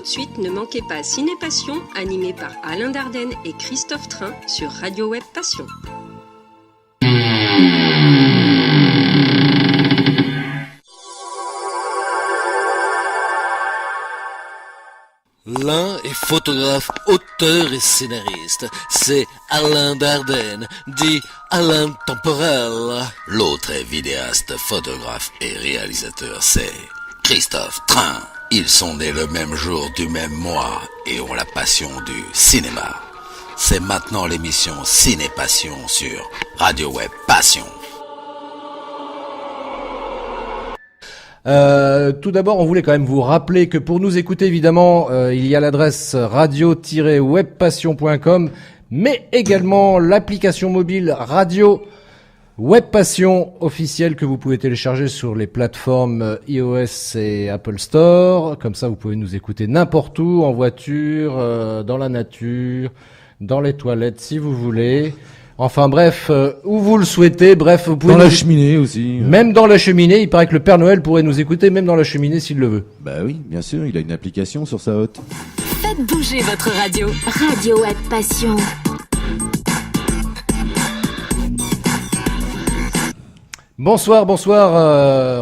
Tout de suite, ne manquez pas Ciné Passion, animé par Alain Dardenne et Christophe Train sur Radio Web Passion. L'un est photographe, auteur et scénariste. C'est Alain Dardenne, dit Alain Temporel. L'autre est vidéaste, photographe et réalisateur. C'est Christophe Train. Ils sont nés le même jour du même mois et ont la passion du cinéma. C'est maintenant l'émission Ciné Passion sur Radio Web Passion. Tout d'abord, on voulait quand même vous rappeler que pour nous écouter, évidemment, il y a l'adresse radio-webpassion.com, mais également l'application mobile Radio Web Passion officielle que vous pouvez télécharger sur les plateformes iOS et Apple Store. Comme ça, vous pouvez nous écouter n'importe où, en voiture, dans la nature, dans les toilettes, si vous voulez. Enfin bref, où vous le souhaitez, bref, vous pouvez... Dans la cheminée aussi. Même dans la cheminée, il paraît que le Père Noël pourrait nous écouter, même dans la cheminée s'il le veut. Bah oui, bien sûr, il a une application sur sa hotte. Faites bouger votre radio. Radio Web Passion. Bonsoir,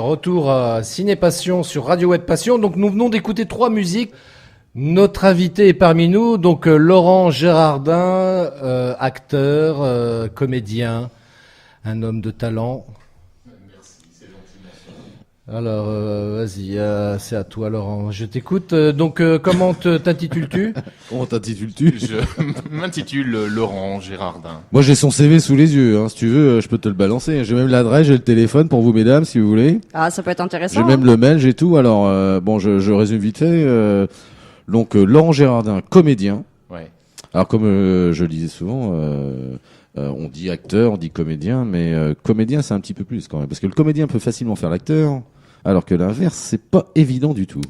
retour à Ciné Passion sur Radio Web Passion. Donc nous venons d'écouter 3 musiques. Notre invité est parmi nous, donc Laurent Gérardin, acteur, comédien, un homme de talent. Merci, c'est gentil. Alors, vas-y, c'est à toi Laurent, je t'écoute. Donc, comment t'intitules-tu ? Comment t'intitules-tu ? Je m'intitule Laurent Gérardin. Moi j'ai son CV sous les yeux, hein. Si tu veux, je peux te le balancer. J'ai même l'adresse, j'ai le téléphone pour vous mesdames si vous voulez. Ah, ça peut être intéressant. J'ai même le mail, j'ai tout. Alors, bon, je résume vite fait. Donc Laurent Gérardin, comédien. Ouais. Alors comme je le disais souvent, on dit acteur, on dit comédien, mais comédien c'est un petit peu plus quand même, parce que le comédien peut facilement faire l'acteur, alors que l'inverse c'est pas évident du tout.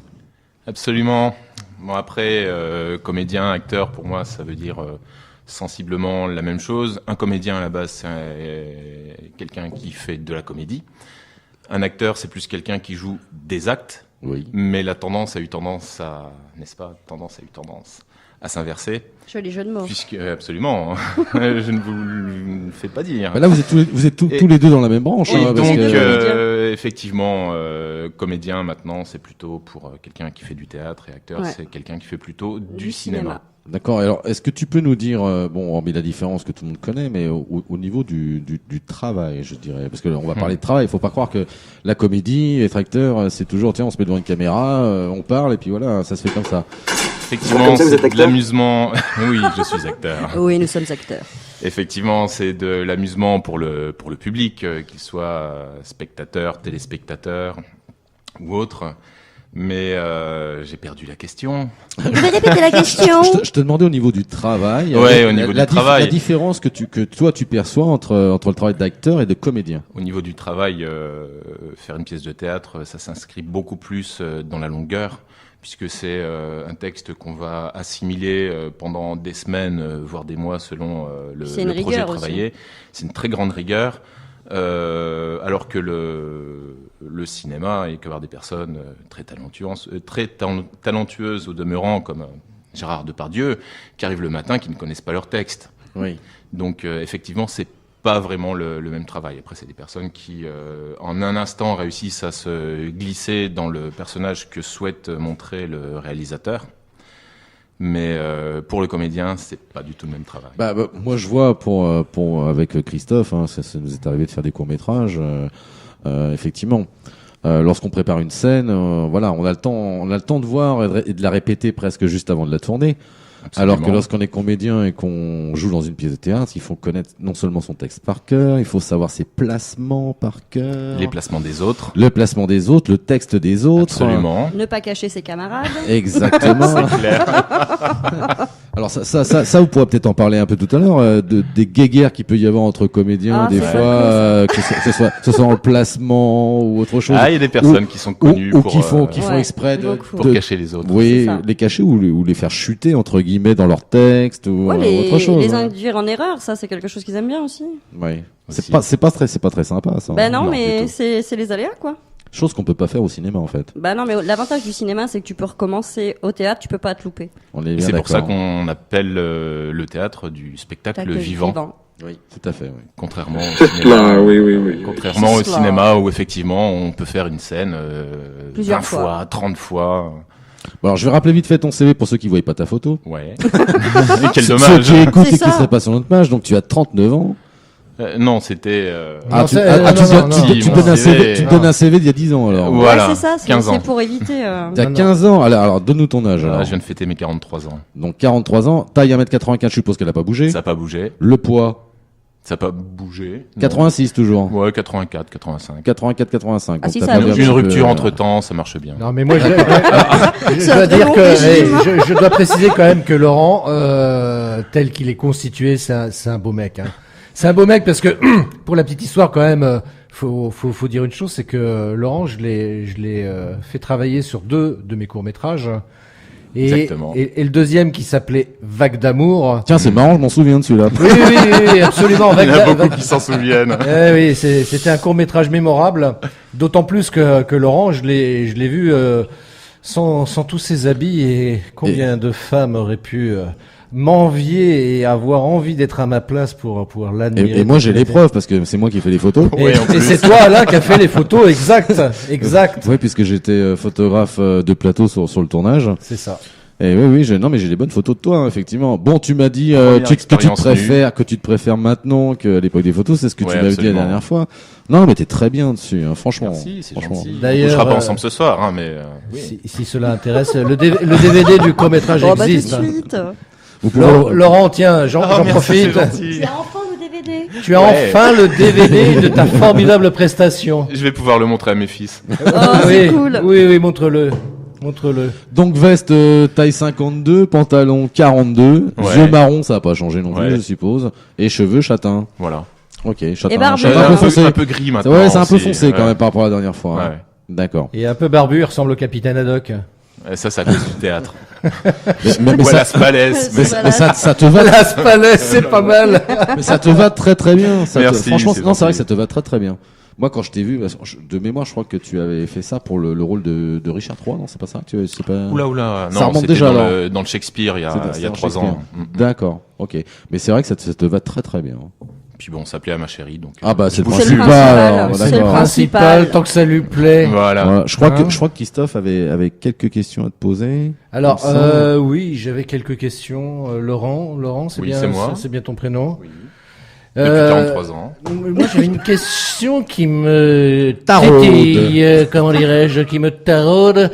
Absolument. Bon après, comédien, acteur, pour moi, ça veut dire sensiblement la même chose. Un comédien à la base, c'est quelqu'un qui fait de la comédie. Un acteur, c'est plus quelqu'un qui joue des actes. Oui. Mais la tendance a eu tendance à, n'est-ce pas, à s'inverser. Joli jeu de mots. Puisque, absolument, je ne vous le fais pas dire. Bah là, vous êtes tous les deux dans la même branche. Et hein, donc, parce que... effectivement, comédien maintenant, c'est plutôt pour quelqu'un qui fait du théâtre, et acteur, c'est quelqu'un qui fait plutôt du cinéma. D'accord. Alors, est-ce que tu peux nous dire, mais la différence que tout le monde connaît, mais au niveau du travail, je dirais, parce que on va parler de travail. Il faut pas croire que la comédie, être acteur, c'est toujours, tiens, on se met devant une caméra, on parle, et puis voilà, ça se fait comme ça. Effectivement, c'est de l'amusement. Oui, je suis acteur. Oui, nous sommes acteurs. Effectivement, c'est de l'amusement pour le public, qu'il soit spectateur, téléspectateur ou autre. Mais j'ai perdu la question. Vous pouvez répéter la question. Je te demandais au niveau du travail. Ouais, au niveau du travail. La différence que toi tu perçois entre le travail d'acteur et de comédien. Au niveau du travail, faire une pièce de théâtre, ça s'inscrit beaucoup plus dans la longueur, puisque c'est un texte qu'on va assimiler pendant des semaines, voire des mois selon le projet travaillé. Aussi. C'est une très grande rigueur. Alors que le cinéma, il peut y avoir des personnes très talentueuses au demeurant, comme Gérard Depardieu, qui arrivent le matin, qui ne connaissent pas leur texte. Oui. Donc effectivement, c'est pas vraiment le même travail. Après, c'est des personnes qui, en un instant, réussissent à se glisser dans le personnage que souhaite montrer le réalisateur. Mais pour le comédien, c'est pas du tout le même travail. Moi, je vois avec Christophe, hein, ça nous est arrivé de faire des courts-métrages. Effectivement, lorsqu'on prépare une scène, voilà, on a le temps de voir et de la répéter presque juste avant de la tourner. Absolument. Alors que lorsqu'on est comédien et qu'on joue dans une pièce de théâtre, il faut connaître non seulement son texte par cœur, il faut savoir ses placements par cœur. Les placements des autres. Le placement des autres, le texte des autres. Absolument. Ne pas cacher ses camarades. Exactement. C'est clair. Alors ça, vous pourrez peut-être en parler un peu tout à l'heure, des guéguerres qu'il peut y avoir entre comédiens, des fois, que ce soit dans le placement ou autre chose. Ah, il y a des personnes qui sont connues ou qui font exprès pour cacher les autres. Oui, les cacher ou les faire chuter entre guillemets dans leur texte ou autre chose. Les induire en erreur, ça c'est quelque chose qu'ils aiment bien aussi. Oui. C'est pas très sympa ça. Ben non mais c'est les aléas quoi. Chose qu'on peut pas faire au cinéma en fait. Bah non, mais l'avantage du cinéma, c'est que tu peux recommencer. Au théâtre, tu peux pas te louper. On est Et bien c'est pour ça d'accord. qu'on appelle le théâtre du spectacle Spectacle vivant. Oui, tout à fait. Oui. Contrairement au cinéma. Là, oui. Contrairement au C'est cela. cinéma où effectivement on peut faire une scène Plusieurs 20 fois. fois, 30 fois. Bon, alors je vais rappeler vite fait ton CV pour ceux qui voient pas ta photo. Ouais. Et quel Ceux dommage. qui écoutent C'est et qui ça. seraient pas sur notre page, donc tu as 39 ans. Non, c'était. Non, tu, c'est- ah, non, tu, non, donnes- non, tu non, donnes- tu mon donnes un CV, CV, tu non. donnes un CV d'il y a 10 ans alors. Ouais. Voilà, Ouais, c'est ça, 15 ans. c'est pour éviter. T'as Non, non. 15 ans. Alors donne-nous ton âge. Là, Alors. je viens de fêter mes 43 ans. Donc 43 ans, taille 1m95, je suppose qu'elle a pas bougé. Ça n'a pas bougé. Le poids, Ça n'a pas bougé. Non. 86 toujours. Ouais, 84, 85. 84, 85. Ah, Donc si, t'as ça a perdu bougé. un Une petit peu, rupture entre temps, ça marche bien. Non, mais moi, je C'est un dois très dire bon que régime. je dois préciser quand même que Laurent, tel qu'il est constitué, c'est un beau mec. Hein. C'est un beau mec parce que pour la petite histoire quand même, faut dire une chose, c'est que Laurent, je l'ai fait travailler sur 2 de mes courts métrages. Exactement. Et le deuxième qui s'appelait Vague d'amour. Tiens, c'est marrant, je m'en souviens de celui-là. Oui, absolument. Il y en a Vague- beaucoup Vague- qui s'en souviennent. Oui, c'était un court métrage mémorable. D'autant plus que Laurent, je l'ai vu sans tous ses habits et combien de femmes auraient pu m'envier et avoir envie d'être à ma place pour pouvoir l'admirer. Et moi j'ai les preuves parce que c'est moi qui fais les photos. Et, Ouais, en et plus. c'est toi Alain qui a fait les photos, exact. Oui, puisque j'étais photographe de plateau sur le tournage. C'est ça. Et oui, non, mais j'ai des bonnes photos de toi, hein, effectivement. Bon, tu m'as dit Première que tu te expérience préfères maintenant qu'à l'époque des photos, c'est ce que Ouais, tu m'avais dit la absolument. dernière fois. Non, mais t'es très bien dessus, hein, franchement. Merci, c'est franchement. gentil. D'ailleurs, On ne sera pas ensemble ce soir, hein, mais oui. Si cela intéresse, le DVD du court métrage Oh, bah tout de existe. hein. suite. Vous pouvez- Laurent, tiens, j'en Ah, merci, profite. c'est gentil. C'est enfin le DVD. Tu as Ouais. enfin le DVD de ta formidable prestation. Je vais pouvoir le montrer à mes fils. Oh, c'est cool. Oui, montre-le. Montre-le. Donc veste taille 52, pantalon 42, Ouais. yeux marron, ça va pas changer non plus, Ouais. je suppose, et cheveux châtains. Voilà. Ok, châtain, barbe. châtain un peu foncé. Un peu gris maintenant. Ouais, c'est un peu aussi, foncé quand ouais. même par rapport à la dernière fois. hein. Ouais. D'accord. Et un peu barbu, il ressemble au capitaine Haddock. Et ça, c'est à cause du théâtre. Mais Voilà, ça, Spalès. mais ça te va, Las Palais, c'est pas mal. mais ça te va très très bien. Ça te- Merci, franchement, c'est non, c'est vrai gentil. que ça te va très très bien. Moi, quand je t'ai vu, de mémoire, je crois que tu avais fait ça pour le rôle de Richard III, non, c'est pas ça? C'est pas... Oula. Ça Non, remonte c'était déjà, dans alors. dans le Shakespeare il y C'est a dans 3 ans. D'accord, ok. Mais c'est vrai que ça te va très très bien. Puis bon, on s'appelait à ma chérie, donc. Ah bah, c'est le C'est le principal. principal, alors, c'est le d'accord. Principal, principal. tant que ça lui plaît. Voilà. Voilà. Je crois Hein que Christophe avait quelques questions à te poser. Alors, Il me semble. oui, j'avais quelques questions. Laurent, c'est Oui, bien, c'est moi. c'est bien ton prénom. Oui. Depuis 43 ans. Moi, j'avais une question qui me Taraude. titille, comment dirais-je, qui me taraude,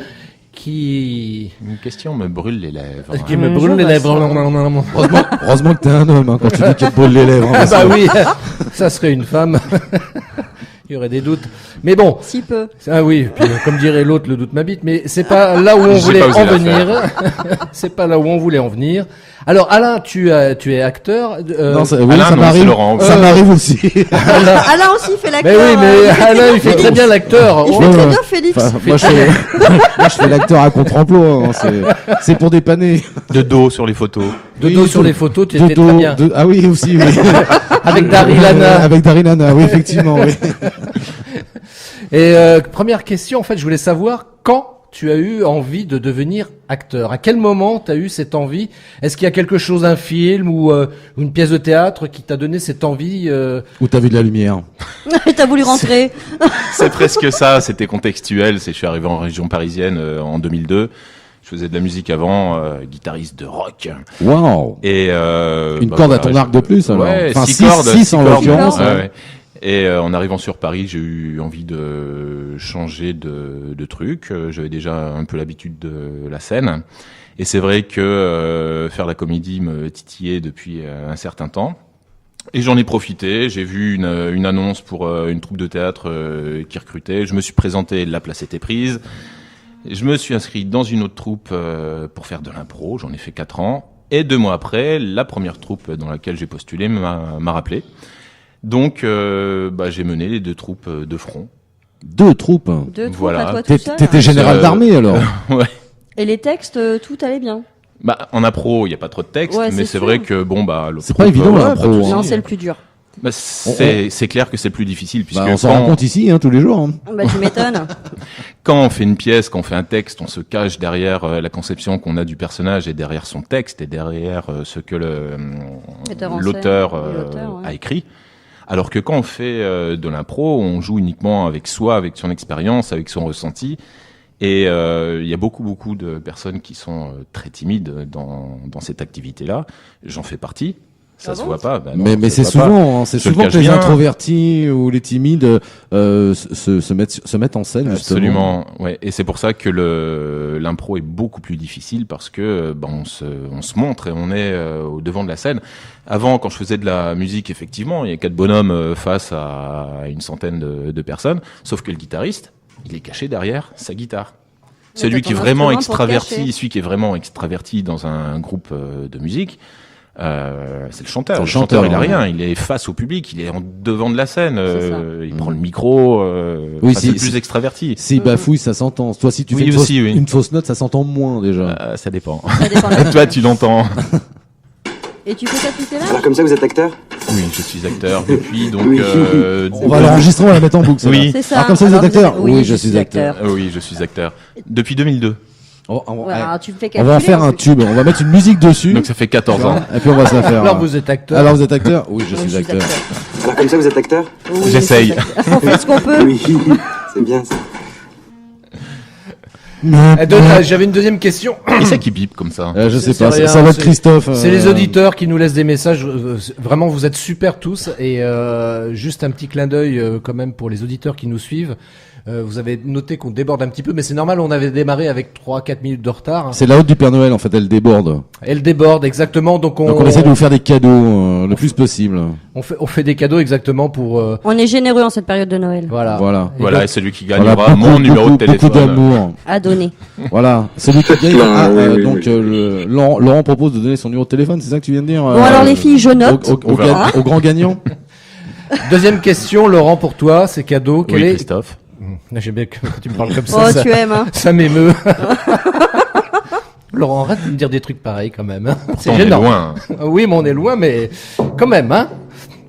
qui Une question me brûle les lèvres. qui me Je brûle les vois lèvres. ça. Heureusement que t'es un homme, hein, quand tu dis qu'il te brûle les lèvres. hein, Ah bah parce que- oui, ça serait une femme. Il y aurait des doutes. Mais bon, Si peu. ah oui, puis, comme dirait l'autre, le doute m'habite, mais c'est pas là où on J'ai voulait pas osé en la venir. C'est pas là où on voulait en venir. Alors Alain, tu es acteur. Non, oui, Alain, ça non, m'arrive. c'est Laurent. Ça m'arrive aussi. Alain aussi fait Mais l'acteur. oui, mais Alain, il fait très bien l'acteur. Il Oh, fait très ouais. bien Félix. Enfin, moi, je fais l'acteur à contre-emploi. Hein, c'est pour dépanner. De dos sur les photos. de Oui, dos sur les photos, tu De étais dos, très bien. Ah oui, aussi. Oui. Avec Daryl Hannah. Avec Daryl Hannah, oui, effectivement. Oui. Et première question, en fait, je voulais savoir quand tu as eu envie de devenir acteur. À quel moment tu as eu cette envie? Est-ce qu'il y a quelque chose, un film ou une pièce de théâtre qui t'a donné cette envie Où t'as vu de la lumière. T'as voulu rentrer. C'est presque ça, c'était contextuel. Je suis arrivé en région parisienne en 2002. Je faisais de la musique avant, guitariste de rock. Waouh. Et Une corde à ton arc de plus, alors. Ouais, Enfin, 6 cordes. 6 en cordes. l'occurrence. Ouais, hein. ouais. Et en arrivant sur Paris, j'ai eu envie de changer de truc. J'avais déjà un peu l'habitude de la scène. Et c'est vrai que faire la comédie me titillait depuis un certain temps. Et j'en ai profité. J'ai vu une annonce pour une troupe de théâtre qui recrutait. Je me suis présenté, la place était prise. Je me suis inscrit dans une autre troupe pour faire de l'impro. J'en ai fait 4 ans. Et 2 mois après, la première troupe dans laquelle j'ai postulé m'a rappelé. Donc, j'ai mené les 2 troupes de front. 2 troupes. Deux troupes Voilà. à toi tout seul. T'étais général d'armée, alors. Ouais. Et les textes, tout allait bien. En impro, il y a pas trop de texte, Ouais, mais c'est c'est sûr. vrai que l'autre C'est pas troupe, évident, ouais, l'impro, pas de hein. souci. Non, c'est le plus dur. Bah, c'est clair que c'est plus difficile puisque on s'en rend compte ici tous les jours. Bah tu m'étonnes. Quand on fait une pièce, quand on fait un texte, on se cache derrière la conception qu'on a du personnage et derrière son texte et derrière ce que l'auteur a écrit. Alors que quand on fait de l'impro, on joue uniquement avec soi, avec son expérience, avec son ressenti. Et il y a beaucoup de personnes qui sont très timides dans cette activité-là. J'en fais partie. Ça se voit pas. Non, mais c'est souvent que les introvertis ou les timides se mettent en scène. Absolument. Ouais. Et c'est pour ça que l'impro est beaucoup plus difficile parce que on se montre et on est au devant de la scène. Avant, quand je faisais de la musique, effectivement, il y a 4 bonhommes face à une centaine de personnes. Sauf que le guitariste, il est caché derrière sa guitare. Celui qui est vraiment extraverti, celui qui est vraiment extraverti dans un groupe de musique. C'est le chanteur. Le chanteur, il a rien. Il est face au public. Il est en devant de la scène. Il prend le micro. C'est plus extraverti. S'il bafouille, ça s'entend. Toi, si tu fais une fausse note, ça s'entend moins déjà. Ça dépend. Toi, tu l'entends. Et tu fais ça tout tes Alors comme ça, vous êtes acteur ? Oui, je suis acteur depuis donc. On va l'enregistrer, on va la mettre en boucle. Oui. C'est ça. Alors comme ça, vous êtes acteur ? Oui, je suis acteur. Oui, je suis acteur depuis 2002. Tu me fais calculer, on va en faire un tube, on va mettre une musique dessus. Donc ça fait 14 ans. Et puis on va se la faire. Alors vous êtes acteur ? Alors vous êtes acteur ? Oui, je suis acteur. Alors comme ça, vous êtes acteur ? Oui, j'essaye. On fait ce qu'on peut. Oui, c'est bien ça. J'avais une deuxième question. Qui c'est qui bip comme ça ? Je sais C'est pas, rien, ça va être Christophe. C'est les auditeurs qui nous laissent des messages. Vraiment, vous êtes super tous. Et juste un petit clin d'œil quand même pour les auditeurs qui nous suivent. Vous avez noté qu'on déborde un petit peu, mais c'est normal, on avait démarré avec 3-4 minutes de retard. C'est la haute du Père Noël, en fait, elle déborde. Elle déborde, exactement. Donc on essaie de vous faire des cadeaux le plus possible. On fait des cadeaux exactement pour... On est généreux en cette période de Noël. Voilà. Et celui qui gagnera mon numéro de téléphone. Beaucoup d'amour. À donner. Voilà, celui qui gagne. Laurent propose de donner son numéro de téléphone, c'est ça que tu viens de dire? Bon, alors les filles, je note. Au grand gagnant. Deuxième question, Laurent, pour toi, c'est cadeau. Oui, Christophe. J'aime bien que tu me parles comme ça. Oh, tu aimes, hein. Ça m'émeut. Laurent, arrête de me dire des trucs pareils quand même. Hein. C'est gênant. On est loin. Oui, mais on est loin, mais quand même. Hein.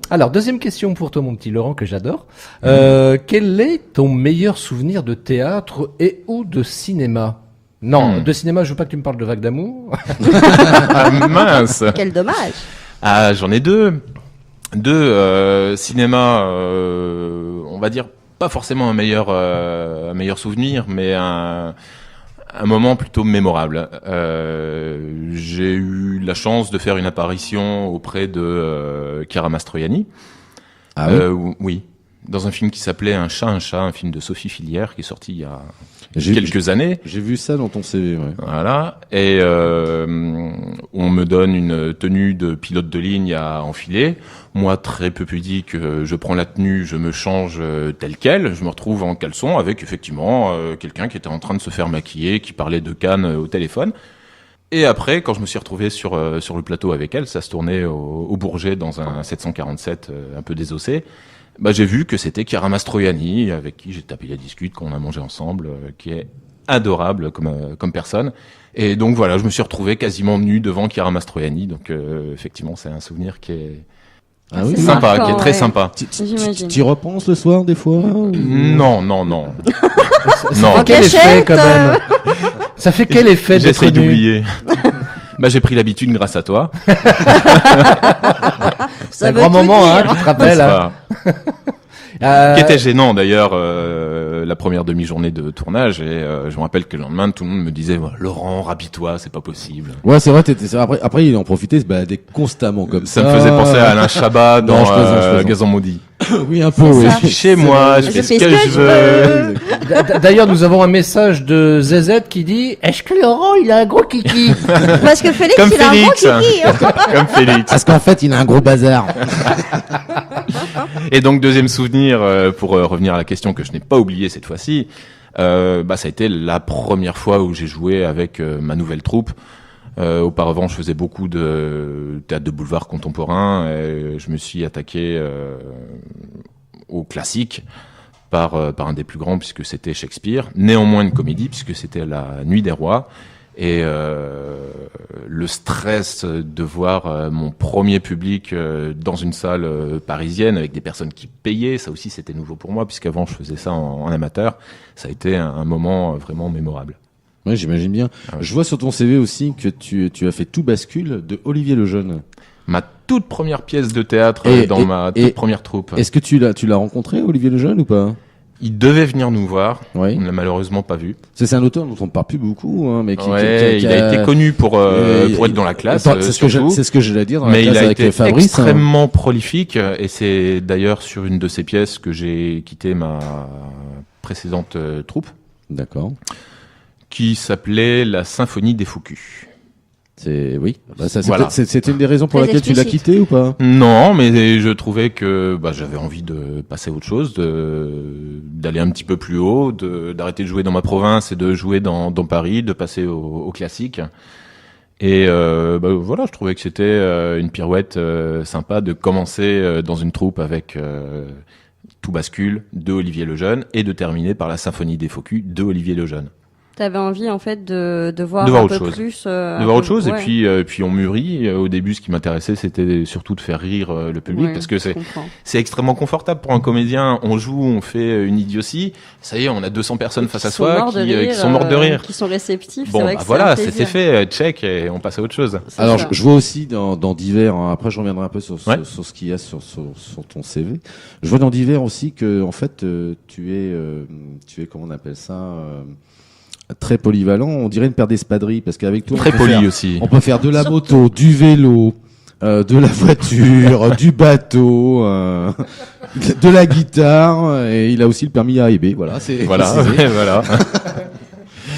Alors, deuxième question pour toi, mon petit Laurent, que j'adore. Quel est ton meilleur souvenir de théâtre et ou de cinéma? Non, de cinéma, je veux pas que tu me parles de Vagues d'amour. Ah, mince. Quel dommage. Ah, j'en ai deux. Cinéma, on va dire pas forcément un meilleur souvenir, mais un moment plutôt mémorable. J'ai eu la chance de faire une apparition auprès de Chiara Mastroianni. Ah oui, dans un film qui s'appelait Un chat, un film de Sophie Filière qui est sorti il y a quelques années. J'ai vu ça dans ton CV, ouais. Voilà. Et on me donne une tenue de pilote de ligne à enfiler. Moi, très peu pudique, je prends la tenue, je me change tel quel. Je me retrouve en caleçon avec effectivement quelqu'un qui était en train de se faire maquiller, qui parlait de Cannes au téléphone. Et après, quand je me suis retrouvé sur le plateau avec elle, ça se tournait au Bourget dans un 747 un peu désossé. Bah, j'ai vu que c'était Chiara Mastroianni, avec qui j'ai tapé la discute, qu'on a mangé ensemble, qui est adorable comme personne. Et donc voilà, je me suis retrouvé quasiment nu devant Chiara Mastroianni. Donc effectivement, c'est un souvenir qui est sympa, marquant, qui est très sympa. Tu y repenses le soir des fois? Non. Non. Quel effet quand même? Ça fait quel effet d'être J'essaie nu? d'oublier. Bah, j'ai pris l'habitude grâce à toi. C'est un grand moment, hein, tu te rappelles. Hein. Qui était gênant d'ailleurs la première demi-journée de tournage, et je me rappelle que le lendemain tout le monde me disait Laurent, rhabille-toi, c'est pas possible. Ouais, c'est vrai, après il en profitait, se baladait constamment comme ça. Ça me faisait penser à Alain Chabat dans Gazon Maudit. Oui, un peu, oui. Je suis chez moi, je fais ce que je veux. D'ailleurs, nous avons un message de ZZ qui dit: est-ce que Laurent, il a un gros kiki? Parce que Félix, Comme il a un gros Félix. kiki. Comme Félix. Parce qu'en fait, il a un gros bazar. Et donc, deuxième souvenir, pour revenir à la question que je n'ai pas oubliée cette fois-ci, ça a été la première fois où j'ai joué avec ma nouvelle troupe. Auparavant, je faisais beaucoup de théâtre de boulevard contemporain, et je me suis attaqué au classique par un des plus grands, puisque c'était Shakespeare. Néanmoins une comédie, puisque c'était La Nuit des Rois. Et le stress de voir mon premier public dans une salle parisienne avec des personnes qui payaient, ça aussi c'était nouveau pour moi, puisqu'avant je faisais ça en amateur. Ça a été un moment vraiment mémorable. Oui, j'imagine bien. Je vois sur ton CV aussi que tu as fait Tout bascule de Olivier Lejeune. Ma toute première pièce de théâtre dans ma toute première troupe. Est-ce que tu l'as rencontré, Olivier Lejeune, ou pas? Il devait venir nous voir. Oui. On l'a malheureusement pas vu. C'est un auteur dont on ne parle plus beaucoup, hein, mais il a été connu pour être dans la classe. C'est ce que j'allais dire. Dans mais la classe il a avec été Fabrice, extrêmement prolifique, et c'est d'ailleurs sur une de ses pièces que j'ai quitté ma précédente troupe. D'accord. Qui s'appelait La Symphonie des Focus. C'était une des raisons pour laquelle tu l'as quitté ou pas? Non, mais je trouvais que j'avais envie de passer à autre chose, d'aller un petit peu plus haut, d'arrêter de jouer dans ma province et de jouer dans Paris, de passer au classique. Et voilà, je trouvais que c'était une pirouette sympa de commencer dans une troupe avec Tout bascule de Olivier Lejeune et de terminer par La Symphonie des Focus de Olivier Lejeune. T'avais envie en fait de voir un peu chose. plus. De voir autre chose, ouais. Et puis on mûrit. Au début, ce qui m'intéressait, c'était surtout de faire rire le public, ouais, parce que c'est extrêmement confortable pour un comédien. On joue, on fait une idiotie. Ça y est, on a 200 personnes face à soi qui sont mortes de rire, qui sont réceptifs. Bon, voilà, c'était fait, check, et on passe à autre chose. Alors, je vois aussi dans Divers. Hein, après, je reviendrai un peu sur ce qu'il y a sur ton CV. Je vois dans Divers aussi que, en fait, tu es comment on appelle ça? Très polyvalent, on dirait une paire d'espadrilles, parce qu'avec toi, très poli aussi. On peut faire de la moto, du vélo, de la voiture, du bateau, de la guitare, et il a aussi le permis A et B. Voilà, voilà.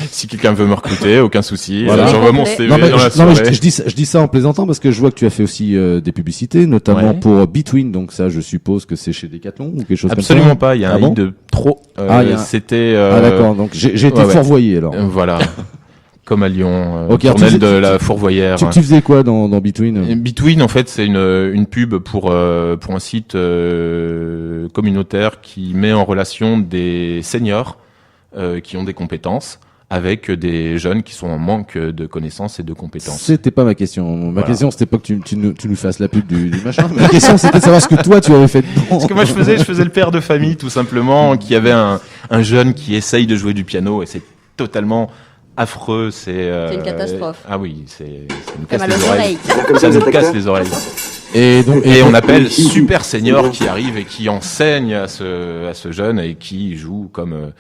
Si quelqu'un veut me recruter, aucun souci. Voilà. J'envoie mon CV dans la soirée. Non, mais je dis ça en plaisantant parce que je vois que tu as fait aussi des publicités, notamment pour Between. Donc ça, je suppose que c'est chez Decathlon ou quelque chose comme ça. Absolument pas. Il y a un i de trop. C'était. D'accord. Donc j'ai été fourvoyé alors. Voilà. Comme à Lyon, tournelle de la Fourvoyère. Tu faisais quoi dans Between? Between, en fait, c'est une pub pour un site communautaire qui met en relation des seniors qui ont des compétences avec des jeunes qui sont en manque de connaissances et de compétences. C'était pas ma question. Ma question, c'était pas que tu nous fasses la pub du machin. Ma question, c'était de savoir ce que toi, tu avais fait dedans. Parce que moi, je faisais le père de famille, tout simplement, qui avait un jeune qui essaye de jouer du piano, et c'est totalement affreux. C'est une catastrophe. Ah oui, ça nous casse les oreilles. Ça nous casse les oreilles. Et on appelle super senior qui arrive et qui enseigne à ce jeune et qui joue comme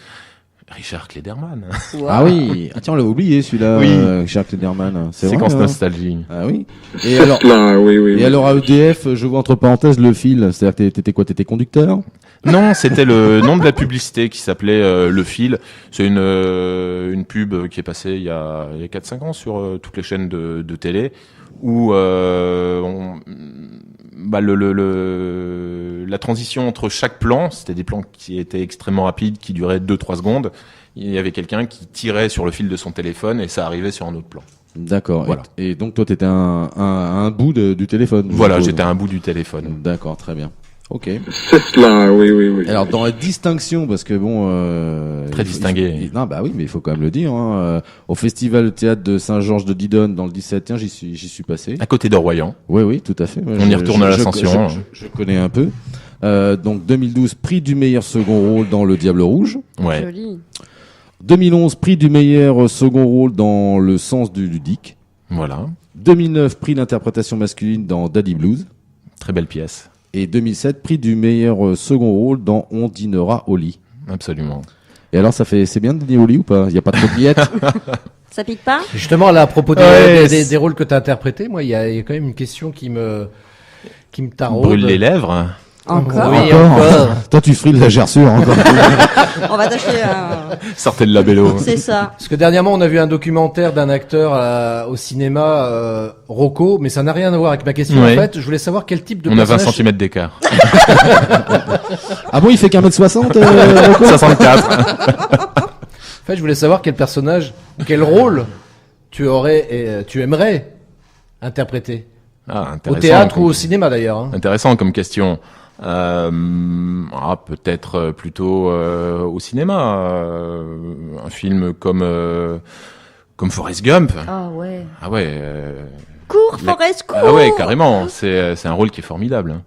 Richard Klederman. Wow. Ah oui, tiens, on l'a oublié celui-là, oui. Richard Klederman. Séquence nostalgie. Ah oui. Et alors, alors à EDF, je vois entre parenthèses le fil. C'est-à-dire que t'étais quoi? T'étais conducteur? Non, c'était le nom de la publicité qui s'appelait Le Fil. C'est une pub qui est passée il y a 4-5 ans sur toutes les chaînes de télé où la transition entre chaque plan, c'était des plans qui étaient extrêmement rapides, qui duraient 2-3 secondes. Il y avait quelqu'un qui tirait sur le fil de son téléphone et ça arrivait sur un autre plan. D'accord. Voilà. Et donc toi, t'étais un bout du téléphone. Voilà, j'étais un bout du téléphone. D'accord, très bien. Ok. C'est là, oui. Alors dans la distinction, parce que très distingué. Non, bah oui, mais il faut quand même le dire. Hein, au Festival de théâtre de Saint-Georges de Didonne dans le 17, tiens, j'y suis passé. À côté de Royan. Oui, tout à fait. On y retourne à l'Ascension. Je connais un peu. Donc 2012, prix du meilleur second rôle dans Le Diable Rouge. Ouais. Joli. 2011, prix du meilleur second rôle dans Le Sens du ludique. Voilà. 2009, prix d'interprétation masculine dans Daddy Blues. Très belle pièce. Et 2007, prix du meilleur second rôle dans On dînera au lit. Absolument. Et alors, c'est bien de dîner au lit ou pas? Il n'y a pas trop de billettes? Ça pique pas? Justement, là, à propos des rôles que tu as interprétés, moi, il y a quand même une question qui me taraude. Brûle les lèvres. Encore? Oui, encore. Toi, tu frilles la gerçure encore. On va t'acheter Sortez le labello. C'est ça. Parce que dernièrement, on a vu un documentaire d'un acteur au cinéma, Rocco, mais ça n'a rien à voir avec ma question. Oui. En fait, je voulais savoir quel type de On a personnage... 20 cm d'écart. Ah bon, il fait qu'1m60, Rocco? 64. En fait, je voulais savoir quel personnage, quel rôle tu aimerais interpréter. Ah, Au théâtre ou au cinéma d'ailleurs. Hein. Intéressant comme question. Peut-être plutôt au cinéma. Un film comme Comme Forrest Gump. Ah ouais. Ah ouais. Cours, Forrest, cours. Ah ouais, carrément. C'est un rôle qui est formidable.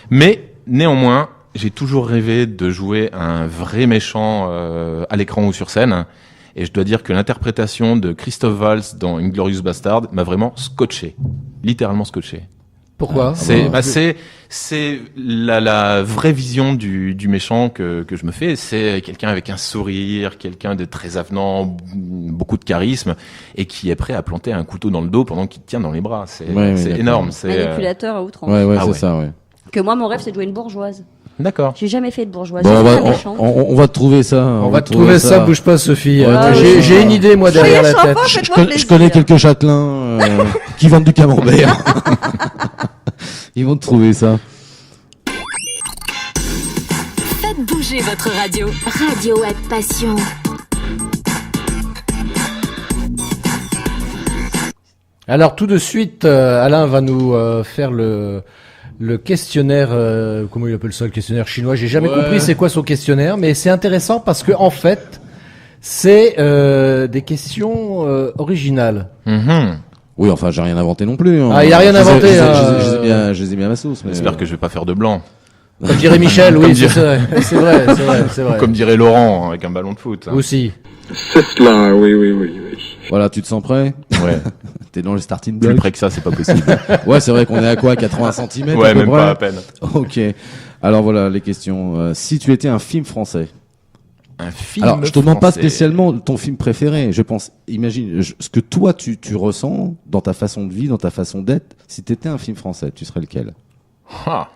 Mais néanmoins, j'ai toujours rêvé de jouer un vrai méchant à l'écran ou sur scène. Et je dois dire que l'interprétation de Christophe Waltz dans Inglourious Bastard m'a vraiment scotché. Littéralement scotché. Pourquoi? C'est la vraie vision du méchant que je me fais. C'est quelqu'un avec un sourire, quelqu'un de très avenant, beaucoup de charisme, et qui est prêt à planter un couteau dans le dos pendant qu'il te tient dans les bras. C'est énorme. Manipulateur à outrance. Ouais, Ah c'est ouais. ça, ouais. Que moi, mon rêve, c'est de jouer une bourgeoise. D'accord. J'ai jamais fait de bourgeoise. Bon, J'ai fait méchante. on va te trouver ça. On va te trouver ça, bouge pas, Sophie. Ouais, J'ai une idée, moi, derrière la tête. Je connais quelques châtelains qui vendent du camembert. Ils vont te trouver ça. Faites bouger votre radio. Radio Web Passion. Alors, tout de suite, Alain va nous faire le questionnaire, comment il appelle ça, le questionnaire chinois. J'ai jamais compris c'est quoi son questionnaire, mais c'est intéressant parce que en fait, c'est des questions originales. Mm-hmm. Oui, enfin, j'ai rien inventé non plus. Hein. Ah, il a rien inventé. Je les ai mis à ma sauce. J'espère que je vais pas faire de blanc. Comme dirait Michel, oui, c'est vrai. Ou comme dirait Laurent avec un ballon de foot. Aussi. C'est cela, oui. Voilà, tu te sens prêt? Ouais. T'es dans le starting Plus block. près que ça, c'est pas possible. Ouais, c'est vrai qu'on est à quoi? 80 cm? Ouais, à peu même près pas à peine. Ok. Alors voilà les questions. Si tu étais un film français. Un film Alors, je te demande pas français. spécialement ton film préféré. Je pense, imagine ce que toi tu ressens dans ta façon de vivre, dans ta façon d'être. Si t'étais un film français, tu serais lequel? Ah.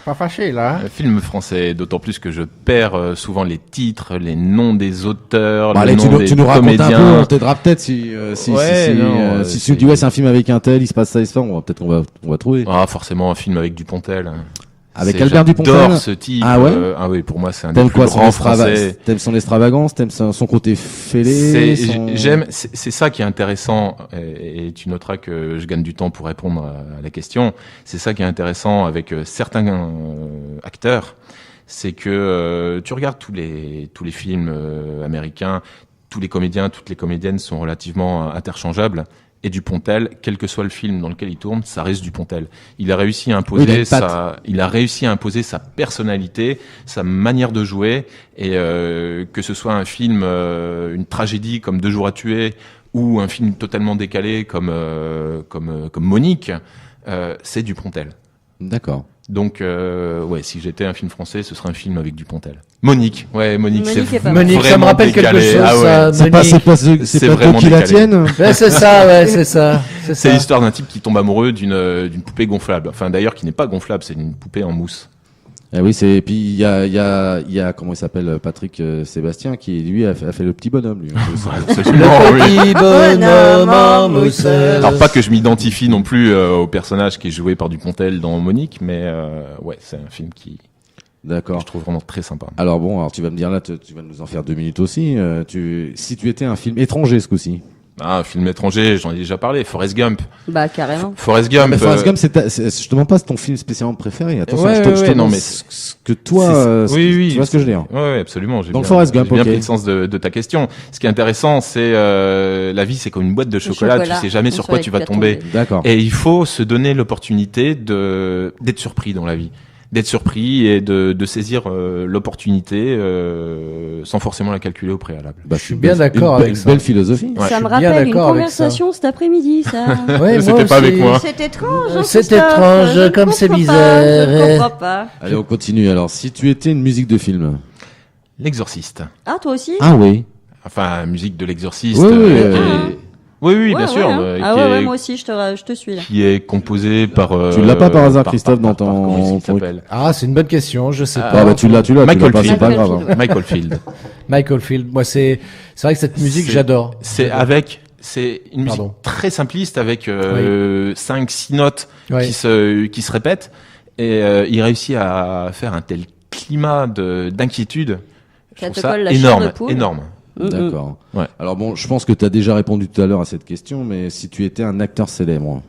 Pas facile, hein. Un film français, d'autant plus que je perds souvent les titres, les noms des auteurs, Bon, les allez, noms des tu nous racontes un peu, comédiens. on t'aidera peut-être si tu dis ouais c'est un film avec un tel, il se passe ça et ça, on va trouver. Ah, forcément un film avec Dupontel. Avec Albert Dupontel. J'adore ce type. Ah ouais. Ah oui, pour moi c'est un des T'aimes plus quoi grands français. T'aimes son extravagance, t'aimes son côté fêlé. C'est ça qui est intéressant, et tu noteras que je gagne du temps pour répondre à la question. C'est ça qui est intéressant avec certains acteurs, c'est que tu regardes tous les films américains, tous les comédiens, toutes les comédiennes sont relativement interchangeables. Et Dupontel, quel que soit le film dans lequel il tourne, ça reste Dupontel. Il a réussi à imposer sa personnalité, sa manière de jouer, et que ce soit un film, une tragédie comme 2 jours à tuer, ou un film totalement décalé comme Monique, c'est Dupontel. D'accord. Donc, ouais, si j'étais un film français, ce serait un film avec Dupontel. Monique, c'est Monique, ça me rappelle décalé. quelque chose. Ah ouais. Ça, C'est pas C'est toi vraiment qui la décalé. tienne. Ouais, c'est ça. C'est l'histoire d'un type qui tombe amoureux d'une poupée gonflable. Enfin, d'ailleurs, qui n'est pas gonflable, c'est une poupée en mousse. Ah oui, puis il y a comment il s'appelle, Patrick Sébastien, qui lui a fait le petit bonhomme lui. Absolument, oui. Petit bonhomme en mousse. Alors pas que je m'identifie non plus au personnage qui est joué par Dupontel dans Monique, mais ouais, c'est un film que D'accord. je trouve vraiment très sympa. Alors bon, tu vas me dire là, tu vas nous en faire 2 minutes aussi. Si tu étais un film étranger ce coup-ci. Ah, un film étranger, j'en ai déjà parlé, Forrest Gump. Bah, carrément. Forrest Gump. Mais Forrest Gump, je te demande pas ton film spécialement préféré. Attention, Ouais, je te non, demande mais ce que toi, oui, tu vois ce que je veux dire. Ouais, absolument. J'ai Donc bien, Forrest Gump, j'ai bien ok. pris le sens de ta question. Ce qui est intéressant, c'est la vie, c'est comme une boîte de chocolat. Tu sais jamais sur quoi tu vas tomber. D'accord. Et il faut se donner l'opportunité d'être surpris dans la vie. D'être surpris et de saisir l'opportunité sans forcément la calculer au préalable. Bah, Je suis bien d'accord avec une ça. belle philosophie. Ouais. Ça me suis bien rappelle une d'accord avec ça. conversation cet après-midi, ça. Ouais, C'était moi pas avec aussi. moi. C'est étrange. hein, C'est Christophe. étrange, Je comme c'est comprends bizarre. pas, je comprends pas. Allez, on continue. Alors, si tu étais une musique de film. L'exorciste. Ah, toi aussi? Ah oui. Enfin, musique de l'exorciste. Oui, oui, oui, Ouais, bien sûr. hein. Ah qui ouais, est- moi aussi, je te suis, là. qui est composé par. Tu l'as pas par hasard, Christophe, dans comment ton il s'appelle truc. s'appelle C'est une bonne question, je sais Ah, pas. Ah bah tu l'as, Michael pas, c'est Field. pas grave. hein. Michael Field. Michael Field. Moi, c'est vrai que cette musique, C'est- j'adore. C'est une musique Pardon. très simpliste avec 5-6 notes Ouais. qui se répètent, et il réussit à faire un tel climat d'inquiétude. Je Ça trouve te ça colle la chair de énorme, poule. énorme. D'accord. Ouais. Alors bon, je pense que tu as déjà répondu tout à l'heure à cette question, mais si tu étais un acteur célèbre.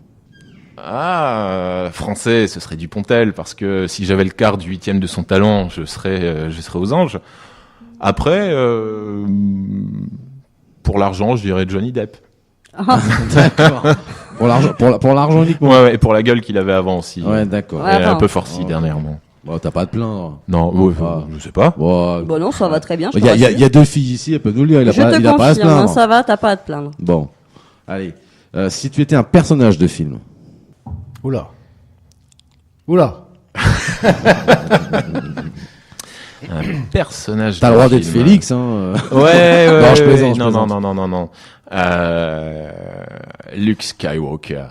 Ah, français, ce serait Dupontel, parce que si j'avais le quart du 8e de son talent, je serais aux anges. Après, Pour l'argent, je dirais Johnny Depp. D'accord. Pour l'argent uniquement. Ouais, et pour la gueule qu'il avait avant aussi. Ouais, d'accord. Ouais. Elle est un Attends. peu forcie dernièrement. Bon, t'as pas à te plaindre. Non, je sais pas. Bon, Bon, non, ça va très bien. il y a 2 filles ici, elles peuvent nous le dire. Il a Je pas à te se confirme, hein, plaindre. ça va, t'as pas à te plaindre. Bon, allez. Si tu étais un personnage de film, Oula. Un personnage. t'as le de droit d'être film. Félix, hein. Ouais. Non, je plaisante, Non. Luke Skywalker.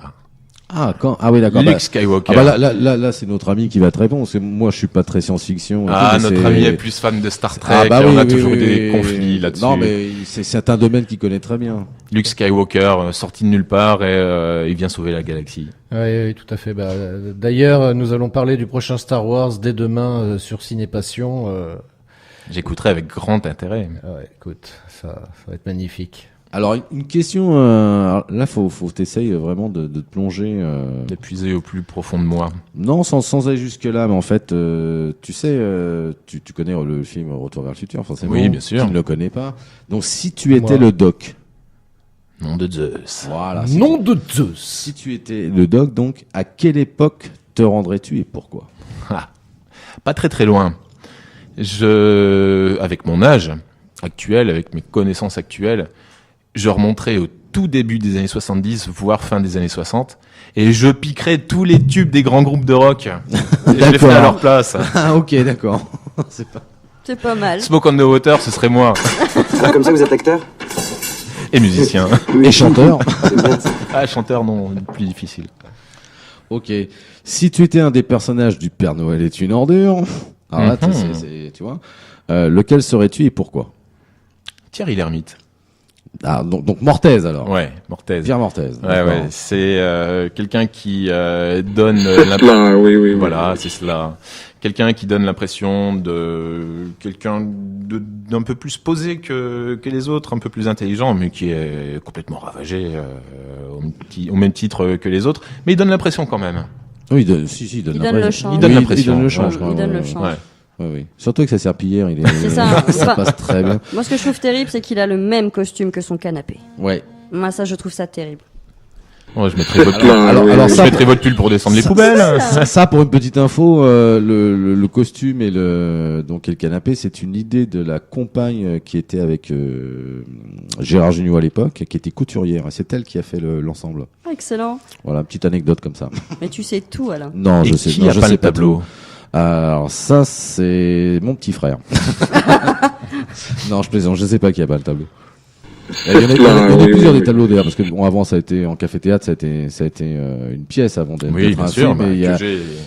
Ah oui, d'accord. Luke Bah, Skywalker. là, c'est notre ami qui va te répondre, parce que moi, je suis pas très science-fiction. et tout, mais Notre c'est- ami est plus fan de Star Trek. Ah bah et oui, on a oui, toujours oui, eu des oui. conflits là-dessus. Non, mais c'est un domaine qu'il connaît très bien. Luke Skywalker, sorti de nulle part et il vient sauver la galaxie. Oui, tout à fait. Bah, d'ailleurs, nous allons parler du prochain Star Wars dès demain sur Ciné Passion. J'écouterai avec grand intérêt. Ouais, écoute, ça va être magnifique. Alors, une question, alors là, faut t'essayer vraiment de te plonger. D'épuiser au plus profond de moi. Non, sans aller jusque-là, mais en fait, tu sais, tu connais le film Retour vers le futur, forcément. Oui, bien sûr. Qui ne le connaît pas. Donc, si tu étais Moi. le doc, Nom de Zeus. voilà. Nom de Zeus. Si tu étais le doc, donc, à quelle époque te rendrais-tu et pourquoi? Ah, pas très très loin. Avec mon âge actuel, avec mes connaissances actuelles, je remonterai au tout début des années 70, voire fin des années 60, et je piquerai tous les tubes des grands groupes de rock. Et je les ferai à leur place. Ah, ok, d'accord. C'est pas... C'est pas mal. Smoke on the Water, ce serait moi. Ah, comme ça, vous êtes acteur? Et musicien. Et chanteur. C'est bien ça. Ah, chanteur, non, plus difficile. Ok. Si tu étais un des personnages du Père Noël est une ordure, alors là, tu vois, lequel serais-tu et pourquoi? Thierry Lhermitte. Ah, donc Mortaise alors. Ouais, Mortaise. Pierre Mortaise. Ouais, d'accord. ouais, c'est quelqu'un qui donne Là, oui. voilà, c'est cela. Quelqu'un qui donne l'impression de quelqu'un d'un peu plus posé que les autres, un peu plus intelligent, mais qui est complètement ravagé au même titre que les autres. Mais il donne l'impression quand même. Oui, il donne l'impression. le change. Il donne Oui, l'impression. Il donne le change. Il donne le change. Ouais. Ouais, oui. Surtout avec sa serpillière, C'est ça. ça passe très bien. Moi, ce que je trouve terrible, c'est qu'il a le même costume que son canapé. Ouais. Moi, ça, je trouve ça terrible. Ouais, je mettrai votre Alors je ça, mettrai votre pull pour descendre les poubelles. ça pour une petite info, le costume et le canapé, c'est une idée de la compagne qui était avec Gérard Jugnot à l'époque, qui était couturière. Et c'est elle qui a fait l'ensemble. Ah, excellent. Voilà, petite anecdote comme ça. Mais tu sais tout, Alain. Non, Et je sais. qui non, a je peint sais le pas tableau? tout. Alors ça, c'est mon petit frère. Non, je plaisante. Je sais pas qui a pas le tableau. Il y en a plusieurs des tableaux d'ailleurs, parce que bon, avant ça a été en café-théâtre, ça a été une pièce avant d'être Oui, bien un sûr. film. Et il y a,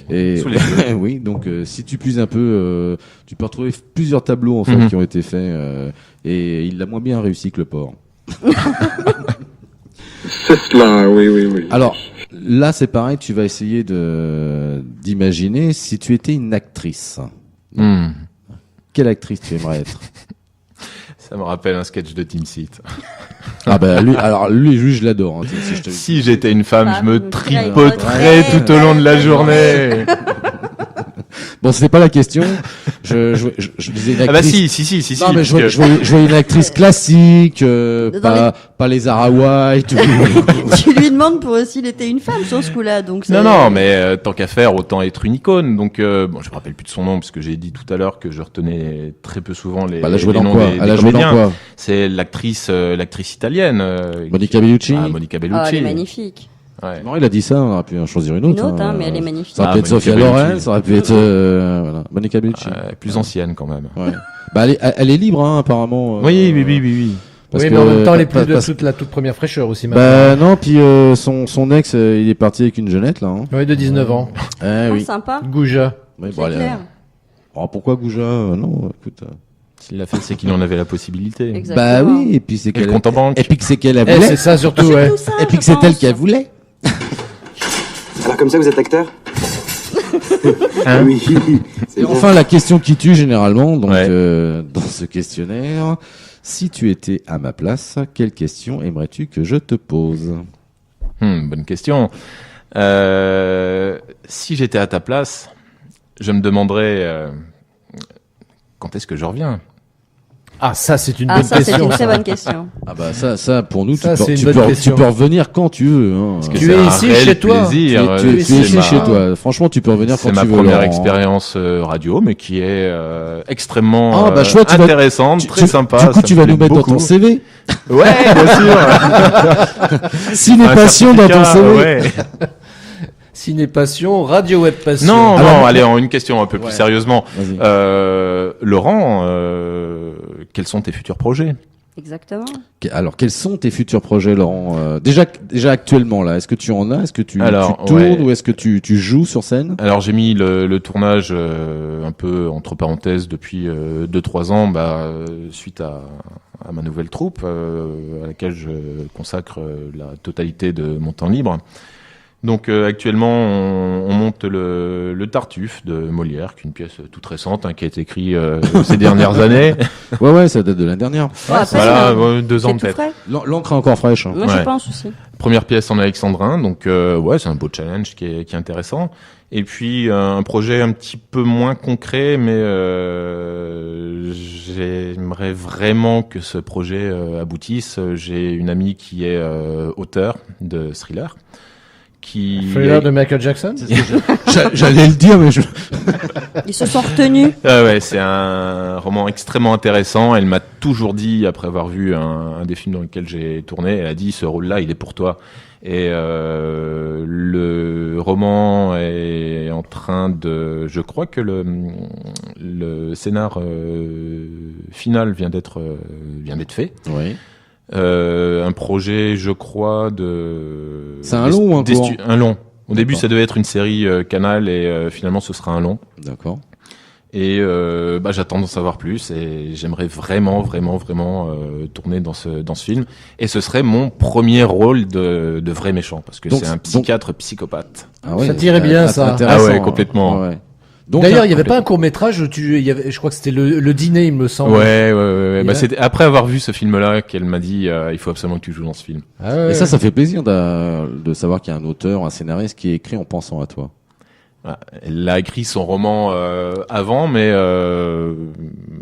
et sous les yeux. oui, donc si tu puises un peu, tu peux retrouver plusieurs tableaux en fait qui ont été faits, et il l'a moins bien réussi que le porc. C'est cela, oui. Alors là, c'est pareil, tu vas essayer d'imaginer si tu étais une actrice. Quelle actrice tu aimerais être? Ça me rappelle un sketch de Team Seat. Ah bah lui, je l'adore. Hein, si je te- Si j'étais une femme, je me Femme tripoterais très tout au long de la journée. Bon, c'était pas la question. Je disais une actrice. Ah bah si. Non, mais parce que- je voyais une actrice classique, Dans pas les Zara White. Tu lui demandes pour s'il était une femme sur ce coup-là, donc c'est... Non, mais tant qu'à faire, autant être une icône. Donc, bon, je me rappelle plus de son nom parce que j'ai dit tout à l'heure que je retenais très peu souvent les, Elle a joué les dans noms quoi? des Elle a joué dans comédiens. quoi? C'est l'actrice italienne. Monica Bellucci. Ah, Monica Oh, Bellucci. elle est magnifique. Ouais. Non, il a dit ça, on aurait pu en choisir une autre. Une autre, hein, mais elle est magnifique. Ça aurait Ah, pu être Monica Sophia Bellucci. Loren, ça aurait pu être voilà. Monica Bellucci. Plus ancienne quand même. Ouais. Bah elle est libre hein, apparemment. Oui. Parce Oui, que- mais en même temps, elle est plus parce- de la toute première fraîcheur aussi Bah maintenant. non, puis son ex, il est parti avec une jeunette là. Hein. Oui, de 19 ans. Eh Ah, oui. sympa. Gouja. Ouais, C'est clair. Oh, pourquoi Gouja Non, écoute. S'il l'a fait, c'est qu'il en avait la possibilité. Exactement. Bah oui, et puis c'est Et le qu'elle. compte en banque. Et puis que c'est qu'elle Eh, voulait. c'est ça surtout, C'est ouais. tout ça, Et puis que je c'est elle pense. qui voulait. Alors, comme ça, vous êtes acteur? Hein Oui. C'est Et bien. enfin, la question qui tue généralement, donc Ouais. dans ce questionnaire, si tu étais à ma place, quelle question aimerais-tu que je te pose? Bonne question. Si j'étais à ta place, je me demanderais quand est-ce que je reviens. Ah, ça, c'est une Ah, bonne ça, c'est question. une très ça. bonne question. Ah bah ça pour nous, Ça, tu c'est une peux bonne question. revenir quand tu veux. Hein. Parce que Tu c'est es un ici, réel chez toi. plaisir. Tu es C'est ici ma- chez toi. Franchement, tu peux revenir quand C'est ma tu veux. première Laurent. expérience radio, mais qui est extrêmement Ah, bah, chouette, tu vas- intéressante, très sympa. Du coup, ça tu me vas plaît nous mettre dans beaucoup. ton CV. Ouais, bien sûr. Ciné Un Passion dans ton certificat, CV. ouais. Ciné Passion, Radio Web Passion. Non, Alors, non, allez, en une question un peu plus Ouais. sérieusement. Vas-y. Laurent, quels sont tes futurs projets? Exactement. Alors, quels sont tes futurs projets, Laurent déjà actuellement là, est-ce que tu en as? Est-ce que tu tournes ouais. ou est-ce que tu joues sur scène? Alors j'ai mis le tournage un peu entre parenthèses depuis 2-3 ans, suite à ma nouvelle troupe à laquelle je consacre la totalité de mon temps libre. Donc actuellement on monte le Tartuffe de Molière, qui est une pièce toute récente qui a été écrite ces dernières années. Ouais, ça date de l'année dernière. Ah, Voilà, c'est 2 ans tout peut-être. frais. L'encre est encore fraîche. Hein. Moi, Ouais. je pense aussi. Première pièce en alexandrin, donc c'est un beau challenge qui est intéressant. Et puis un projet un petit peu moins concret, mais j'aimerais vraiment que ce projet aboutisse. J'ai une amie qui est auteur de thriller, Thriller de Michael Jackson. J'allais le dire, mais Ils se sont retenus. Ouais, c'est un roman extrêmement intéressant. Elle m'a toujours dit, après avoir vu un des films dans lesquels j'ai tourné, elle a dit ce rôle-là, il est pour toi. Et le roman est en train de... Je crois que le scénar final vient d'être fait. oui. Un projet, je crois, de... C'est un long ou un court? Un long. Au début, D'accord. ça devait être une série Canal et finalement, ce sera un long. D'accord. Et j'attends d'en savoir plus et j'aimerais vraiment tourner dans ce film. Et ce serait mon premier rôle de vrai méchant, parce que Donc, c'est un psychiatre psychopathe. Ah ouais, Ça tirait bien, ça. intéressant, Ah ouais, complètement. Ouais. Donc, D'ailleurs, il n'y avait pas un court-métrage où je crois que c'était le dîner, il me semble. Ouais. Et là- C'était après avoir vu ce film-là qu'elle m'a dit il faut absolument que tu joues dans ce film. Ah ouais. Et ça fait plaisir de savoir qu'il y a un auteur, un scénariste qui est écrit en pensant à toi. Voilà. Elle a écrit son roman avant, mais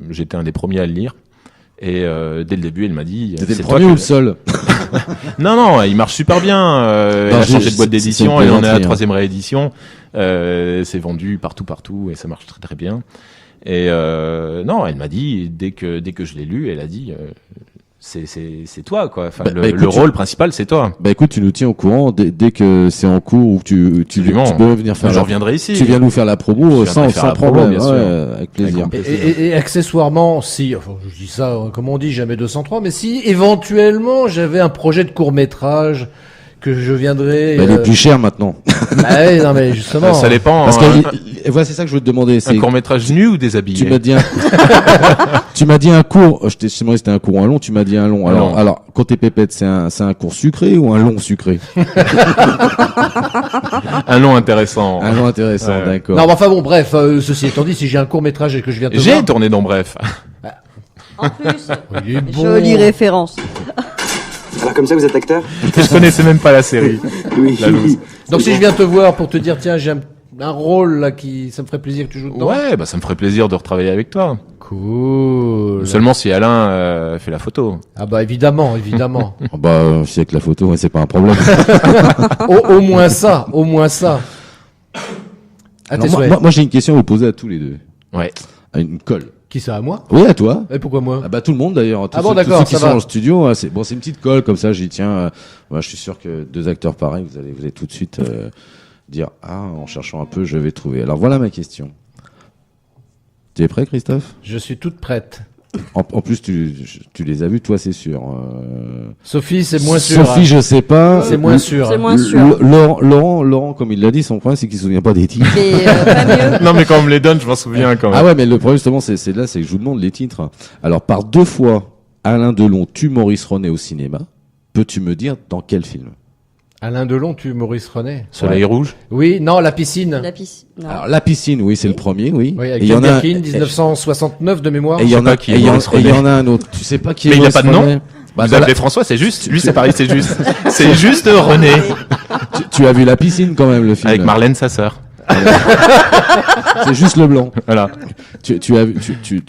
j'étais un des premiers à le lire. Et dès le début, elle m'a dit... C'était c'est le toi premier que- ou le seul? Non, il marche super bien. Elle Non, a changé de boîte c'est d'édition, une elle en est à la plaisanterie, 3e réédition. C'est vendu partout et ça marche très bien. Et non, elle m'a dit dès que je l'ai lu, elle a dit c'est toi quoi. Enfin Bah, écoute, le rôle principal c'est toi. Bah écoute, tu nous tiens au courant dès que c'est en cours ou que tu Absolument. peux venir faire Je reviendrai ici. Tu viens nous faire la promo Je sans viendrai faire la promo, problème, bien sûr. ouais, avec plaisir. Et accessoirement, si, enfin, je dis ça, comme on dit, jamais 203, mais si éventuellement j'avais un projet de court-métrage que je viendrais... Bah, il est plus cher maintenant. Ah ouais, non mais justement. Ça dépend. Parce hein. que voilà, c'est ça que je veux te demander. Un C'est court-métrage nu ou déshabillé? tu m'as dit tu m'as dit un court. Je t'ai demandé si c'était un court ou un long. Tu m'as dit un long. Un long. Alors côté pépette, c'est un court sucré ou un long sucré? Un long intéressant. Un long intéressant, Ouais. d'accord. Non, mais enfin bon, bref, ceci étant dit, si j'ai un court-métrage et que je viens te J'ai voir... tourné dans Bref. En plus, Il est bon. jolie référence. Alors comme ça, vous êtes acteur? Je connaissais même pas la série. Oui. La loose. Donc si je viens te voir pour te dire, tiens, j'ai un rôle là ça me ferait plaisir que tu joues dedans. Ouais, ça me ferait plaisir de retravailler avec toi. Cool. Seulement si Alain fait la photo. Ah bah évidemment. Oh, bah, je sais que la photo, ouais, c'est pas un problème. au moins ça. À Alors, tes moi, souhaits. moi, j'ai une question à vous poser à tous les deux. Ouais. À une colle. Qui ça, à moi? Oui, à toi. Et pourquoi moi? Ah bah tout le monde d'ailleurs. Tous Ah bon, ceux- d'accord, tous ceux qui ça sont va. dans le studio, c'est une petite colle comme ça. J'y tiens. Moi, je suis sûr que deux acteurs pareils, vous allez tout de suite dire en cherchant un peu, je vais trouver. Alors voilà ma question. Tu es prêt, Christophe? Je suis toute prête. En plus, tu les as vus, toi, c'est sûr. Sophie, c'est moins sûr. Sophie, hein. je sais pas. C'est moins sûr. C'est moins sûr. Laurent, comme il l'a dit, son problème, c'est qu'il se souvient pas des titres. Mais pas mieux. Non mais quand on me les donne, je m'en souviens quand même. Ah ouais, mais le problème justement, c'est que je vous demande les titres. Alors, par 2 fois, Alain Delon tue Maurice Ronet au cinéma. Peux-tu me dire dans quel film? Alain Delon tue Maurice René. Soleil rouge. Oui, non, La piscine. La piscine. Non. Alors, La piscine, oui, c'est le premier, oui. Oui, avec Et il y en Jane a- Birkin, 1969 de mémoire. Et il y en a, pas qui est et il y en- Maurice et il y René. en a un autre. Tu sais pas qui est Mais il a Maurice pas de nom. René? Bah, Vous dans appelez François, c'est juste. Lui c'est pareil, c'est juste. C'est juste René. tu as vu La piscine quand même, le film. Avec Marlène, sa sœur. C'est juste le blanc. Voilà. Tu as vu la piscine?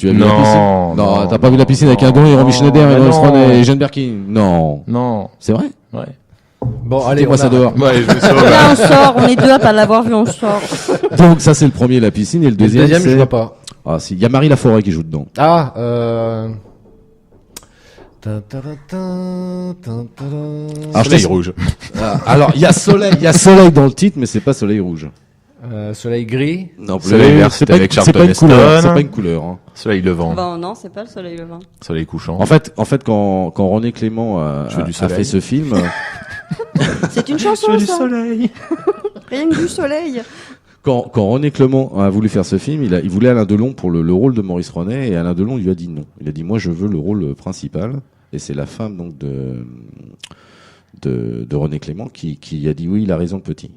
Non, T'as pas vu la piscine avec un gant et Romy Schneider et Maurice René et Jeanne Birkin? Non. Non. C'est vrai? Ouais. Bon, allez, Moi, ça dehors. Ouais, je me sauve. Viens, on sort, on est deux à pas l'avoir vu, on sort. Donc, ça, c'est le premier, la piscine, et le Le deuxième, je c'est... vois pas. Ah, si. Il y a Marie Laforêt qui joue dedans. Ah, Alors, Soleil rouge. Alors, il y a soleil dans le titre, mais c'est pas soleil rouge. soleil gris. Non, Soleil vert, c'est c'était pas avec c'est pas Charlton une couleur, Heston. c'est pas une couleur, hein. Soleil levant. Bon, non, c'est pas le soleil levant. Soleil couchant. En fait, quand René Clément Je veux du a soleil. fait ce film, C'est une chanson, ça. soleil. Rien que du soleil. quand René Clément a voulu faire ce film, il voulait Alain Delon pour le rôle de Maurice René, et Alain Delon lui a dit non. Il a dit, moi, je veux le rôle principal, et c'est la femme, donc, de René Clément qui a dit oui, il a raison, petit.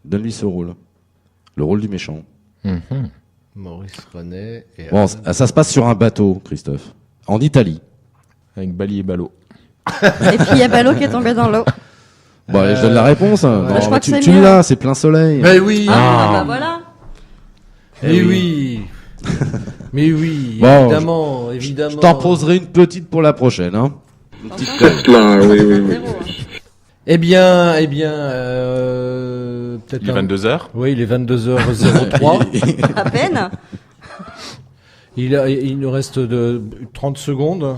Donne-lui ce rôle. Le rôle du méchant. Maurice René. Et Bon, ça se passe sur un bateau, Christophe. En Italie. Avec Bali et Ballot. Et puis il y a Ballot qui est tombé dans l'eau. Bon, allez, je donne la réponse. Hein. je crois que c'est tu mieux. l'as, c'est plein soleil. Mais oui. Bah voilà. Mais oui. Mais oui. Bon, évidemment, évidemment. Je t'en poserai une petite pour la prochaine. Hein. Une petite Là, oui, oui, oui. Zéro, hein. Eh bien, peut-être. Il est 22h. Oui, il est 22h03. À peine. Il nous reste de 30 secondes.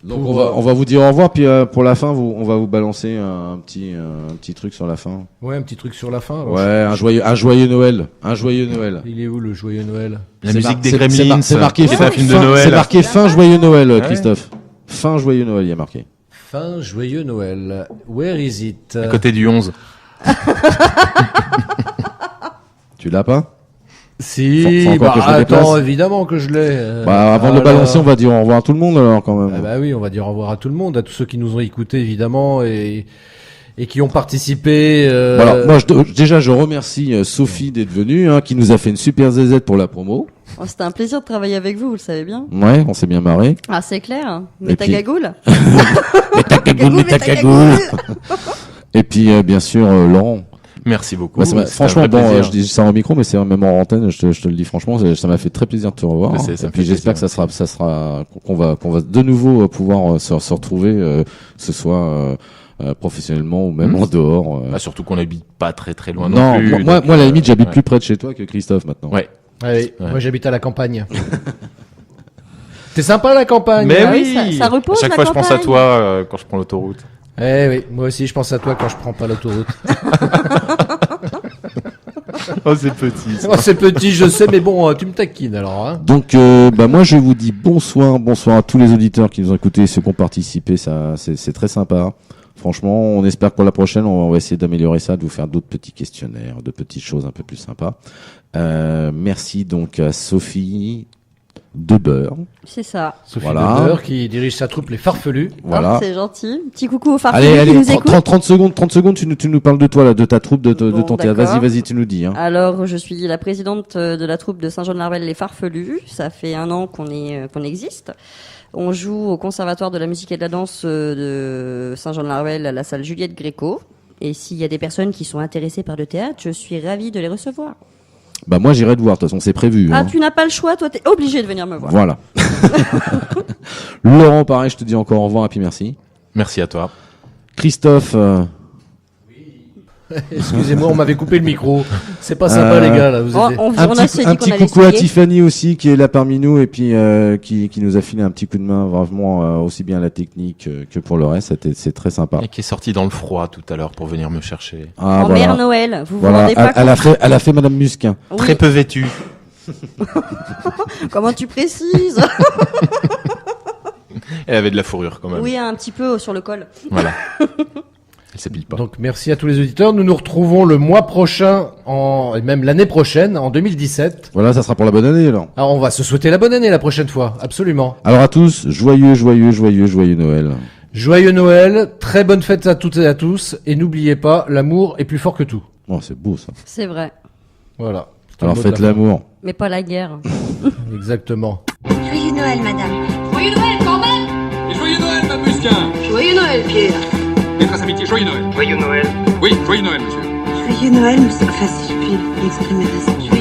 Donc on va vous dire au revoir, puis pour la fin, on va vous balancer un petit truc sur la fin. Ouais, un petit truc sur la fin. alors. Ouais, un joyeux Noël. Un joyeux Noël. Il est où le joyeux Noël? La C'est musique mar- des c'est- Gremlins. c'est marqué qui est fin- un film de fin- Noël. C'est marqué fin joyeux Noël, Ouais. Christophe. Fin joyeux Noël, il y a marqué. Fin joyeux Noël. Where is it? À côté du 11. Tu l'as pas? Si, Faut encore bah que je le attends, déplace. évidemment que je l'ai. Bah avant de le alors. balancer, on va dire au revoir à tout le monde alors quand même. Ah bah oui, on va dire au revoir à tout le monde, à tous ceux qui nous ont écoutés évidemment et qui ont participé. Voilà, moi déjà je remercie Sophie d'être venue, hein, qui nous a fait une super zz pour la promo. Oh, c'était un plaisir de travailler avec vous, vous le savez bien. Ouais, on s'est bien marré. Ah, c'est clair. Mais Et ta puis- cagoule. Mais ta cagoule, mais ta cagoule. Et puis bien sûr Laurent. Merci beaucoup. Bah, ça m'a- C'était franchement, un vrai bon, plaisir. je dis ça en micro, mais c'est même en antenne. Je te le dis franchement, ça m'a fait très plaisir de te revoir. Mais Hein. ça Et me puis fait j'espère plaisir. que ça sera qu'on va de nouveau pouvoir se retrouver, que ce soit professionnellement ou même en dehors. Bah, surtout qu'on habite pas très très loin Non, non plus. moi, donc, à la limite, j'habite ouais. plus près de chez toi que Christophe maintenant. Ouais. Allez, Ouais. moi j'habite à la campagne. C'est sympa la campagne. Mais hein. oui, ça repose, à chaque la fois je pense à campagne. toi quand je prends l'autoroute. Eh oui, moi aussi je pense à toi quand je prends pas l'autoroute. Oh c'est petit. Oh, c'est petit, je sais, mais bon, tu me taquines alors. Hein. Donc, moi, je vous dis bonsoir à tous les auditeurs qui nous ont écoutés, ceux qui ont participé, ça, c'est très sympa. Franchement, on espère que pour la prochaine, on va essayer d'améliorer ça, de vous faire d'autres petits questionnaires, de petites choses un peu plus sympas. Merci donc à Sophie Debeurre. C'est ça. Sophie Voilà. Debeurre qui dirige sa troupe Les Farfelus. Voilà. Ah, c'est gentil. Petit coucou aux farfelus Allez, qui nous 30 écoutent. 30 secondes, tu nous parles de toi, là, de ta troupe, de Bon, ton théâtre. d'accord. Vas-y, tu nous dis, hein. Alors, je suis la présidente de la troupe de Saint-Jean-de-Larvel Les Farfelus. Ça fait 1 an qu'on existe. On joue au Conservatoire de la musique et de la danse de Saint-Jean-de-Larvel à la salle Juliette Gréco. Et s'il y a des personnes qui sont intéressées par le théâtre, je suis ravie de les recevoir. Bah, moi, j'irai te voir, de toute façon, c'est prévu, Ah, hein. tu n'as pas le choix, toi, t'es obligé de venir me voir. Voilà. Laurent, pareil, je te dis encore au revoir et puis merci. Merci à toi. Christophe, Excusez-moi, on m'avait coupé le micro. C'est pas sympa les gars là. Vous On, êtes... on, un on a essayé petit qu'on allait coucou à essayer. Tiffany aussi qui est là parmi nous et puis qui nous a filé un petit coup de main vraiment aussi bien à la technique que pour le reste. C'est très sympa. Et qui est sorti dans le froid tout à l'heure pour venir me chercher. Ah, En Mère Noël, vous vous Voilà. rendez pas Elle a compte. fait Madame Musquin. Oui. Très peu vêtu. Comment tu précises? Elle avait de la fourrure quand même. Oui, un petit peu sur le col. Voilà. Elle s'habille pas. Donc merci à tous les auditeurs. Nous nous retrouvons le mois prochain, et même l'année prochaine, en 2017. Voilà, ça sera pour la bonne année alors. Alors on va se souhaiter la bonne année la prochaine fois, absolument. Alors à tous, joyeux Noël. Joyeux Noël, très bonne fête à toutes et à tous, et n'oubliez pas, l'amour est plus fort que tout. Oh, c'est beau ça. C'est vrai. Voilà. C'est un Alors mot de faites la fin. l'amour. Mais pas la guerre. Exactement. Joyeux Noël, madame. Joyeux Noël quand même. Et joyeux Noël, Mme Musquin. Joyeux Noël, Pierre. Maîtresse amitié, joyeux Noël. Joyeux Noël. Oui, joyeux Noël, monsieur. Joyeux Noël, monsieur. Enfin, si je puis m'exprimer ainsi.